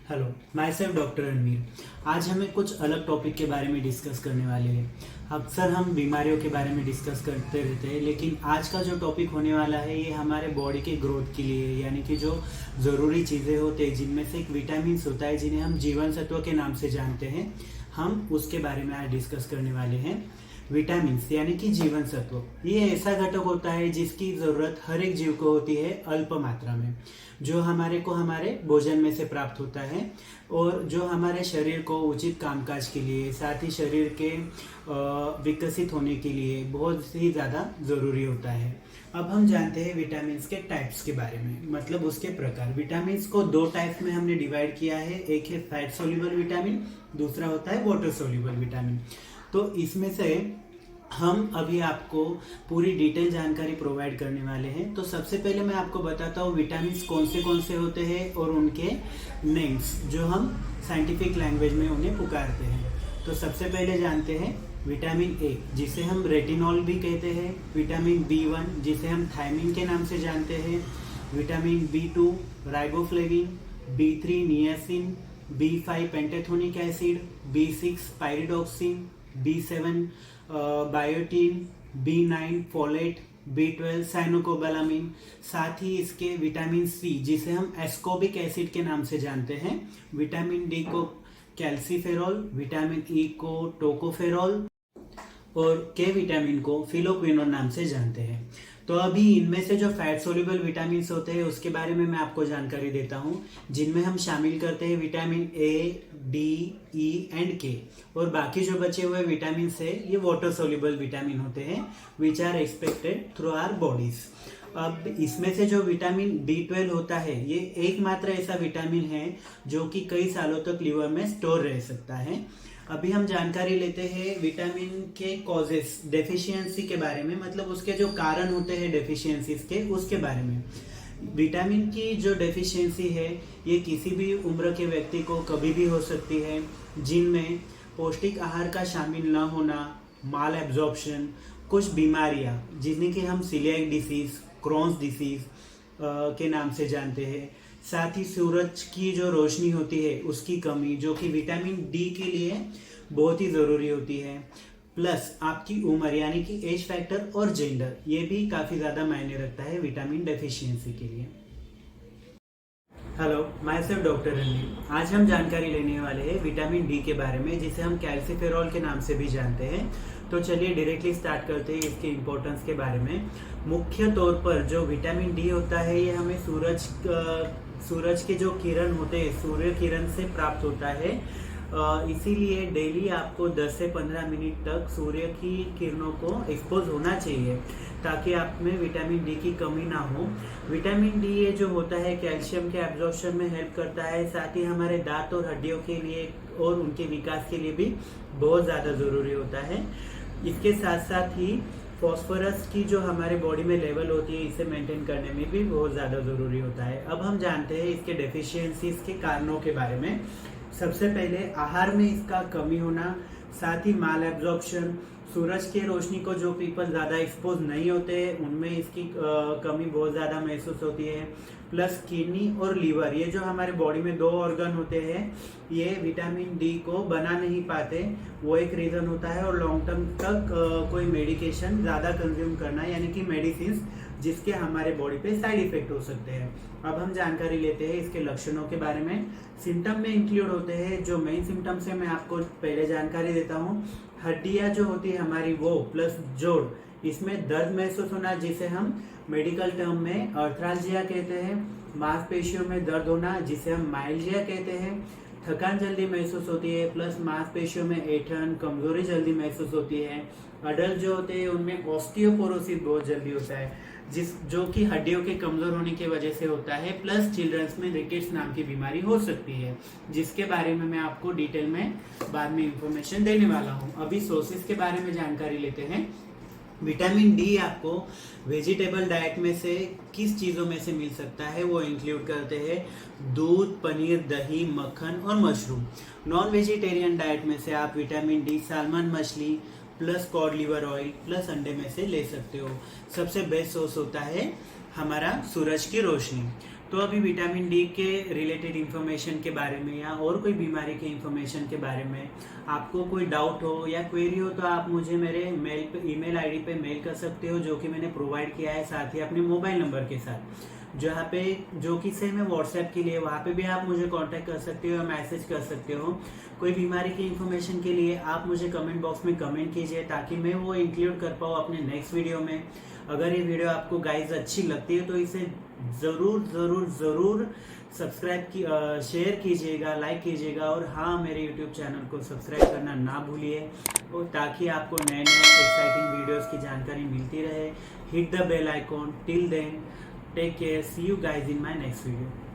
Hello, my self doctor Ranveer. आज हमें कुछ अलग टॉपिक के बारे में डिस्कस करने वाले हैं। अक्सर हम बीमारियों के बारे में डिस्कस करते रहते हैं, लेकिन आज का जो टॉपिक होने वाला है ये हमारे बॉडी के ग्रोथ के लिए, यानी कि जो ज़रूरी चीज़ें होते हैं जिनमें से एक विटामिन होता है जिन्हें हम जीवन सत्व के नाम से जानते हैं, हम उसके बारे में आज डिस्कस करने वाले हैं। विटामिन यानी कि जीवन सत्व ये ऐसा घटक होता है जिसकी ज़रूरत हर एक जीव को होती है अल्प मात्रा में, जो हमारे भोजन में से प्राप्त होता है और जो हमारे शरीर को उचित कामकाज के लिए, साथ ही शरीर के विकसित होने के लिए बहुत ही ज़्यादा ज़रूरी होता है। अब हम जानते हैं विटामिन के टाइप्स के बारे में, मतलब उसके प्रकार। विटामिन को दो टाइप्स में हमने डिवाइड किया है, एक है फैट सोल्यूबल विटामिन, दूसरा होता है वाटर सोल्यूबल विटामिन। तो इसमें से हम अभी आपको पूरी डिटेल जानकारी प्रोवाइड करने वाले हैं। तो सबसे पहले मैं आपको बताता हूँ विटामिन कौन से होते हैं और उनके नेम्स जो हम साइंटिफिक लैंग्वेज में उन्हें पुकारते हैं। तो सबसे पहले जानते हैं विटामिन ए, जिसे हम रेटिनॉल भी कहते हैं, विटामिन B1 जिसे हम थायमिन के नाम से जानते हैं, vitamin B2 riboflavin, B3 niacin, B5 pantothenic acid, B6 pyridoxine, B7 biotin, B9 folate, B12 cyanocobalamin. साथ ही इसके विटामिन सी जिसे हम एस्कोबिक एसिड के नाम से जानते हैं, विटामिन डी को कैल्सीफेरॉल, विटामिन ई को टोकोफेरॉल और के विटामिन को फिलोक्विनोन नाम से जानते हैं। तो अभी इनमें से जो फैट सोल्यूबल विटामिन होते हैं उसके बारे में मैं आपको जानकारी देता हूं, जिनमें हम शामिल करते हैं vitamin A, D, E and के, और बाकी जो बचे हुए विटामिन है ये वाटर सोल्यूबल विटामिन होते हैं which are expected through our bodies. अब इसमें से जो विटामिन B12 होता है ये एकमात्र ऐसा विटामिन है जो कि कई सालों तक लीवर में स्टोर रह सकता है। अभी हम जानकारी लेते हैं विटामिन के कॉजेस, डेफिशिएंसी के बारे में, मतलब उसके जो कारण होते हैं डेफिशिएंसीज के, उसके बारे में। विटामिन की जो डेफिशिएंसी है ये किसी भी उम्र के व्यक्ति को कभी भी हो सकती है, जिनमें पौष्टिक आहार का शामिल न होना, माल एब्जॉर्प्शन, कुछ बीमारियां जिन्हें कि हम सीलियाक डिसीज, क्रॉन्स डिसीज के नाम से जानते हैं, साथ ही सूरज की जो रोशनी होती है उसकी कमी, जो कि विटामिन डी के लिए बहुत ही ज़रूरी होती है, प्लस आपकी उम्र यानी कि एज फैक्टर और जेंडर, ये भी काफ़ी ज़्यादा मायने रखता है विटामिन डेफिशिएंसी के लिए। Hello, my self doctor Ranveer. आज हम जानकारी लेने वाले हैं विटामिन डी के बारे में, जिसे हम कैल्सीफेरॉल के नाम से भी जानते हैं। तो चलिए डायरेक्टली स्टार्ट करते हैं इसके इम्पोर्टेंस के बारे में। मुख्य तौर पर जो विटामिन डी होता है ये हमें सूरज के जो किरण होते हैं, सूर्य किरण से प्राप्त होता है। इसीलिए डेली आपको 10 से 15 मिनट तक सूर्य की किरणों को एक्सपोज होना चाहिए ताकि आप में विटामिन डी की कमी ना हो। विटामिन डी ये जो होता है कैल्शियम के एब्जॉर्प्शन में हेल्प करता है, साथ ही हमारे दांत और हड्डियों के लिए और उनके विकास के लिए भी बहुत ज़्यादा ज़रूरी होता है। इसके साथ साथ ही फॉस्फोरस की जो हमारे बॉडी में लेवल होती है इसे मेंटेन करने में भी बहुत ज़्यादा ज़रूरी होता है। अब हम जानते हैं इसके डेफिशिएंसीज के कारणों के बारे में। सबसे पहले आहार में इसका कमी होना, साथ ही माल एब्जॉर्प्शन, सूरज की रोशनी को जो पीपल ज़्यादा एक्सपोज नहीं होते उनमें इसकी कमी बहुत ज़्यादा महसूस होती है, प्लस किडनी और लीवर, ये जो हमारे बॉडी में दो ऑर्गन होते हैं ये विटामिन डी को बना नहीं पाते, वो एक रीज़न होता है। और लॉन्ग टर्म तक कोई मेडिकेशन ज़्यादा कंज्यूम करना, यानी कि मेडिसिन जिसके हमारे बॉडी पे साइड इफेक्ट हो सकते हैं। अब हम जानकारी लेते हैं इसके लक्षणों के बारे में। सिम्टम में इंक्लूड होते हैं, जो मेन सिम्टम्स है मैं आपको पहले जानकारी देता हूँ। हड्डियाँ जो होती है हमारी वो प्लस जोड़, इसमें दर्द महसूस होना जिसे हम मेडिकल टर्म में आर्थराल्जिया कहते हैं, मांसपेशियों में दर्द होना जिसे हम माइल्जिया कहते हैं, थकान जल्दी महसूस होती है, प्लस मांसपेशियों में ऐंठन, कमजोरी जल्दी महसूस होती है। अडल्ट जो होते हैं उनमें ऑस्टियोपोरोसिस बहुत जल्दी होता है जो कि हड्डियों के कमजोर होने की वजह से होता है, प्लस चिल्ड्रंस में रिकेट्स नाम की बीमारी हो सकती है, जिसके बारे में मैं आपको डिटेल में बाद में इंफॉर्मेशन देने वाला हूँ। अभी सोर्सेज के बारे में जानकारी लेते हैं। विटामिन डी आपको वेजिटेबल डाइट में से किस चीज़ों में से मिल सकता है वो इंक्लूड करते हैं दूध, पनीर, दही, मक्खन और मशरूम। नॉन वेजिटेरियन डाइट में से आप विटामिन डी सालमन मछली plus cod liver oil plus अंडे में से ले सकते हो। सबसे बेस्ट सोर्स होता है हमारा सूरज की रोशनी। तो अभी विटामिन डी के रिलेटेड इन्फॉर्मेशन के बारे में या और कोई बीमारी के इन्फॉर्मेशन के बारे में आपको कोई डाउट हो या क्वेरी हो तो आप मुझे मेरे मेल पे ईमेल आईडी पे मेल कर सकते हो, जो कि मैंने प्रोवाइड किया है, साथ ही अपने मोबाइल नंबर के साथ जहाँ पे जो कि सेम है व्हाट्सएप के लिए, वहाँ पे भी आप मुझे कांटेक्ट कर सकते हो या मैसेज कर सकते हो। कोई बीमारी की इन्फॉर्मेशन के लिए आप मुझे कमेंट बॉक्स में कमेंट कीजिए ताकि मैं वो इंक्लूड कर पाऊँ अपने नेक्स्ट वीडियो में। अगर ये वीडियो आपको गाइज अच्छी लगती है तो इसे ज़रूर ज़रूर ज़रूर सब्सक्राइब की शेयर कीजिएगा, लाइक कीजिएगा, और हाँ, मेरे यूट्यूब चैनल को सब्सक्राइब करना ना भूलिए, और ताकि आपको नए नए एक्साइटिंग वीडियोस की जानकारी मिलती रहे। Hit the bell icon. Till then, take care, see you guys in my next video.